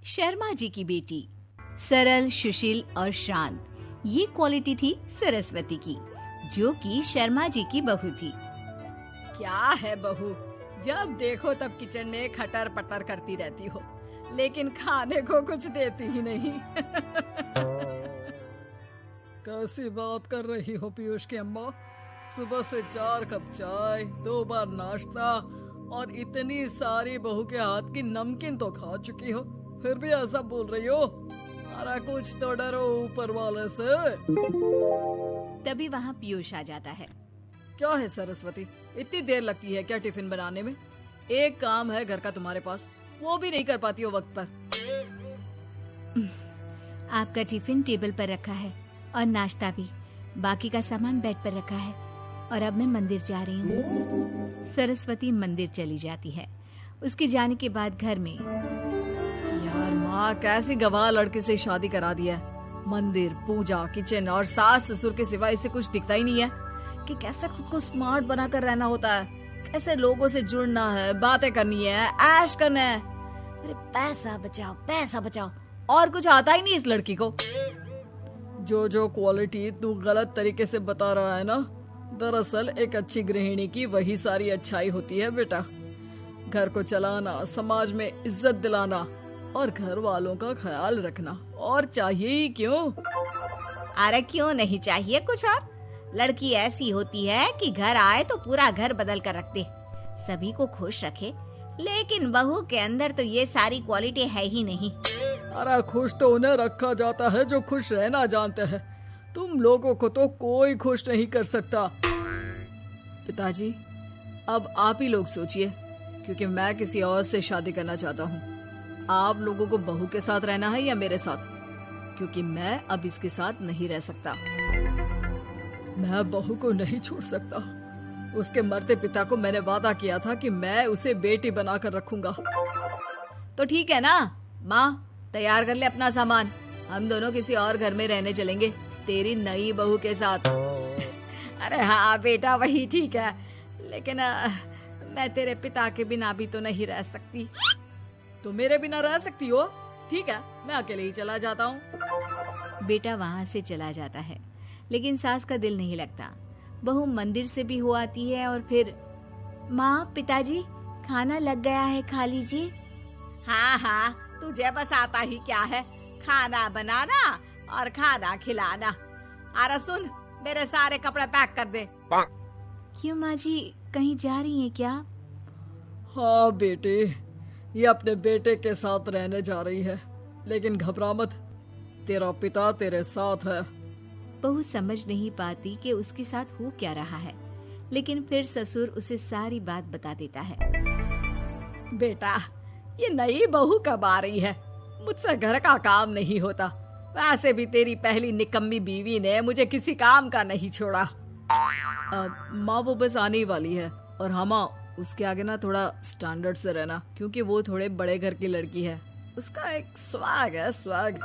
शर्मा जी की बेटी। सरल, सुशील और शांत, ये क्वालिटी थी सरस्वती की, जो कि शर्मा जी की बहू थी। क्या है बहू, जब देखो तब किचन में खटर पटर करती रहती हो, लेकिन खाने को कुछ देती ही नहीं। कैसी बात कर रही हो पीयूष की अम्मा? सुबह से 4 कप चाय, 2 बार नाश्ता और इतनी सारी बहू के हाथ की नमकीन तो खा चुकी हो, फिर भी ऐसा बोल रही हो? अरे कुछ तो डरो ऊपर वाले से। तभी वहाँ पीयूष आ जाता है। क्या है सरस्वती, इतनी देर लगती है क्या टिफिन बनाने में? एक काम है घर का तुम्हारे पास, वो भी नहीं कर पाती हो वक्त पर। आपका टिफिन टेबल पर रखा है और नाश्ता भी, बाकी का सामान बेड पर रखा है और अब मैं मंदिर जा रही हूँ। सरस्वती मंदिर चली जाती है। उसके जाने के बाद घर में, यार माँ कैसी गवाह लड़के से शादी करा दिया है। मंदिर, पूजा, किचन और सास ससुर के सिवा इसे कुछ दिखता ही नहीं है कि कैसे खुद को स्मार्ट बनाकर रहना होता है, कैसे लोगों से जुड़ना है, बातें करनी है, ऐश करना है। अरे पैसा बचाओ, पैसा बचाओ, और कुछ आता ही नहीं इस लड़की को। जो क्वालिटी तू गलत तरीके से बता रहा है ना, दरअसल एक अच्छी गृहिणी की वही सारी अच्छाई होती है बेटा। घर को चलाना, समाज में इज्जत दिलाना और घर वालों का ख्याल रखना, और चाहिए ही क्यों? अरे क्यों नहीं चाहिए कुछ और? लड़की ऐसी होती है कि घर आए तो पूरा घर बदल कर रख दे, सभी को खुश रखे। लेकिन बहू के अंदर तो ये सारी क्वालिटी है ही नहीं। अरे खुश तो उन्हें रखा जाता है जो खुश रहना जानते हैं। तुम लोगों को तो कोई खुश नहीं कर सकता। पिताजी, अब आप ही लोग सोचिए, क्योंकि मैं किसी और से शादी करना चाहता हूँ। आप लोगों को बहू के साथ रहना है या मेरे साथ? क्योंकि मैं अब इसके साथ नहीं रह सकता। मैं बहू को नहीं छोड़ सकता। उसके मरते पिता को मैंने वादा किया था कि मैं उसे बेटी बनाकर रखूंगा। तो ठीक है ना माँ, तैयार कर ले अपना सामान, हम दोनों किसी और घर में रहने चलेंगे तेरी नई बहू के साथ। अरे हाँ बेटा, वही ठीक है, लेकिन मैं तेरे पिता के बिना भी तो नहीं रह सकती। तो मेरे बिना रह सकती हो? ठीक है, मैं अकेले ही चला जाता हूँ। बेटा वहाँ से चला जाता है, लेकिन सास का दिल नहीं लगता। बहू मंदिर से भी हो आती है और फिर, माँ, पिताजी, खाना लग गया है, खा लीजिए। हाँ हाँ, तुझे बस आता ही क्या है, खाना बनाना और खाना खिलाना। अरे सुन, मेरे सारे कपड़े पैक कर दे। क्यों माँ जी, कहीं जा रही हैं क्या? हाँ बेटे, ये अपने बेटे के साथ रहने जा रही है, लेकिन घबरा मत, तेरा पिता तेरे साथ है। बहू समझ नहीं पाती कि उसके साथ हो क्या रहा है, लेकिन फिर ससुर उसे सारी बात बता देता है। बेटा, ये नई बहू कब आ रही है? मुझसे घर का काम नहीं होता। वैसे भी तेरी पहली निकम्मी बीवी ने मुझे किसी काम का नहीं छोड़ा। माँ वो बस आने ही वाली है, और हाँ माँ, उसके आगे ना थोड़ा स्टैंडर्ड से रहना, क्योंकि वो थोड़े बड़े घर की लड़की है। उसका एक स्वैग है, स्वैग।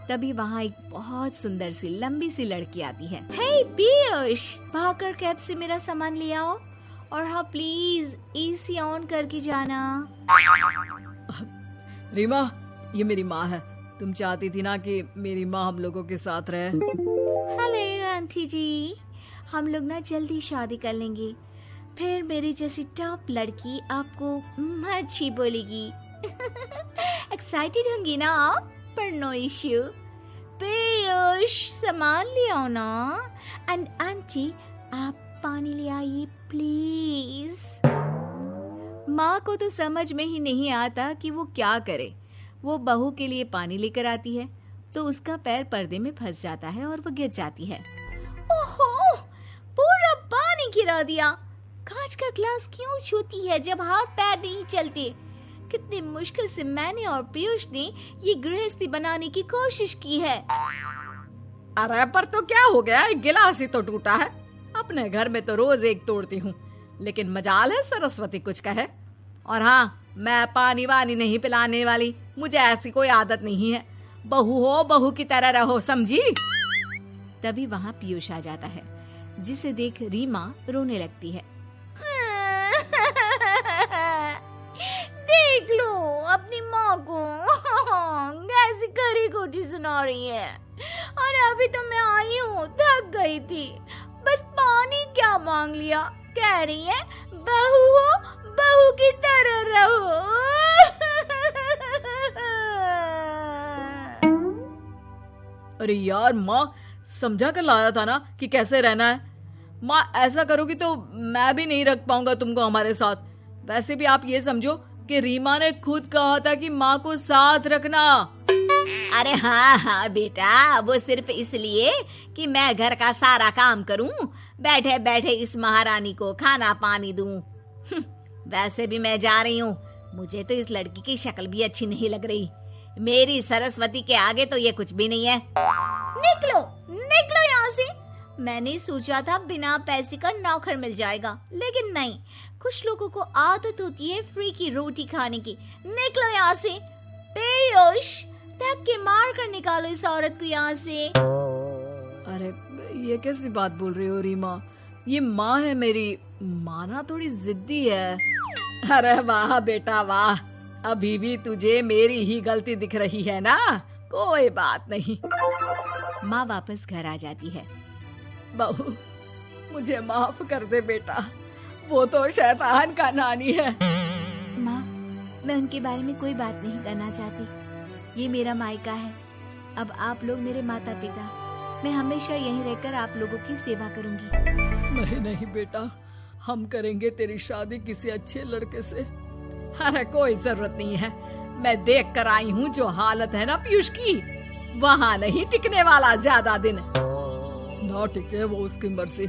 तभी वहाँ एक बहुत सुंदर सी लंबी सी लड़की आती है। हे पीयूष, भागकर कैब से मेरा सामान ले आओ, और हाँ प्लीज एसी ऑन करके जाना। रीमा, ये मेरी माँ है। तुम चाहती थी ना कि मेरी माँ हम लोगों के साथ रहे। हेलो आंटी जी, हम लोग ना जल्दी शादी कर लेंगे, फिर मेरी जैसी टॉप लड़की आपको अच्छी बोलेगी। एक्साइटेड होंगी ना आप? पर नो इश्यू। पीयूष, सामान ले आओ ना, एंड आंटी आप पानी ले आइए प्लीज। माँ को तो समझ में ही नहीं आता कि वो क्या करे। वो बहू के लिए पानी लेकर आती है तो उसका पैर पर्दे में फंस जाता है और वो गिर जाती है। ओहो, पूरा पानी गिरा दिया। कांच का ग्लास क्यों छूती है जब हाथ पैर नहीं चलते? कितनी मुश्किल से मैंने और पीयूष ने ये गृहस्थी बनाने की कोशिश की है। अरे पर तो क्या हो गया, एक गिलास ही तो टूटा है। अपने घर में तो रोज एक तोड़ती हूँ, लेकिन मजाल है सरस्वती कुछ कहे। और हाँ, मैं पानी वानी नहीं पिलाने वाली, मुझे ऐसी कोई आदत नहीं है। बहू हो, बहू की तरह रहो, समझी? तभी वहाँ पीयूष आ जाता है, जिसे देख रीमा रोने लगती है। देख लो अपनी माँ को। ऐसी खरी खोटी सुना रही है? और अभी तो मैं आई हूँ, थक गई थी, बस पानी क्या मांग लिया। कह रही है बहू हो, बहू की तरह रहो। अरे यार माँ, समझा कर लाया था ना कि कैसे रहना है। माँ ऐसा करोगी तो मैं भी नहीं रख पाऊंगा तुमको हमारे साथ। वैसे भी आप ये समझो कि रीमा ने खुद कहा था कि माँ को साथ रखना। अरे हाँ हाँ बेटा, वो सिर्फ इसलिए कि मैं घर का सारा काम करूं, बैठे बैठे इस महारानी को खाना पानी दूं। वैसे भी मैं जा रही हूँ, मुझे तो इस लड़की की शक्ल भी अच्छी नहीं लग रही। मेरी सरस्वती के आगे तो ये कुछ भी नहीं है। निकलो निकलो यहाँ से। मैंने सोचा था बिना पैसे का नौकर मिल जाएगा, लेकिन नहीं, कुछ लोगों को आदत होती है फ्री की रोटी खाने की। निकलो यहाँ से। पीयूष, धक के मार कर निकालो इस औरत को यहाँ से। अरे ये कैसी बात बोल रही हो रीमा? ये माँ है मेरी, माना थोड़ी जिद्दी है। अरे वाह बेटा वाह, अभी भी तुझे मेरी ही गलती दिख रही है ना? कोई बात नहीं। माँ वापस घर आ जाती है। बहू, मुझे माफ कर दे बेटा, वो तो शैतान का नानी है। माँ, मैं उनके बारे में कोई बात नहीं करना चाहती। ये मेरा मायका है। अब आप लोग मेरे माता पिता, मैं हमेशा यहीं रहकर आप लोगों की सेवा करूंगी। नहीं नहीं बेटा, हम करेंगे तेरी शादी किसी अच्छे लड़के से। अरे कोई जरूरत नहीं है, मैं देख कर आई हूँ जो हालत है ना पीयूष की, वहाँ नहीं टिकने वाला ज्यादा दिन। ना टिके वो उसकी मर्जी,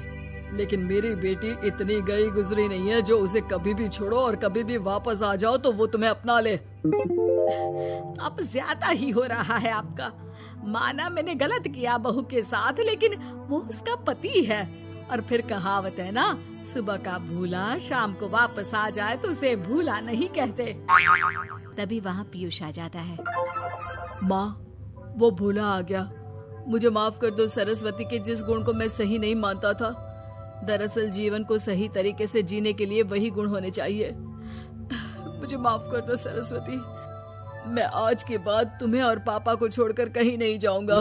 लेकिन मेरी बेटी इतनी गई गुजरी नहीं है जो उसे कभी भी छोड़ो और कभी भी वापस आ जाओ तो वो तुम्हें अपना ले। अब ज्यादा ही हो रहा है आपका। माना मैंने गलत किया बहू के साथ, लेकिन वो उसका पति है। और फिर कहावत है ना, सुबह का भूला शाम को वापस आ जाए तो उसे भूला नहीं कहते। तभी वहाँ पीयूष आ जाता है। माँ, वो भूला आ गया, मुझे माफ कर दो सरस्वती के जिस गुण को मैं सही नहीं मानता था। दरअसल जीवन को सही तरीके से जीने के लिए वही गुण होने चाहिए। मुझे माफ कर दो सरस्वती, मैं आज के बाद तुम्हें और पापा को छोड़कर कहीं नहीं जाऊंगा।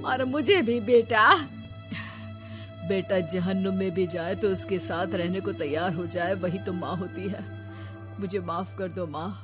और मुझे भी बेटा। बेटा जहन्नुम में भी जाए तो उसके साथ रहने को तैयार हो जाए, वही तो माँ होती है। मुझे माफ कर दो माँ।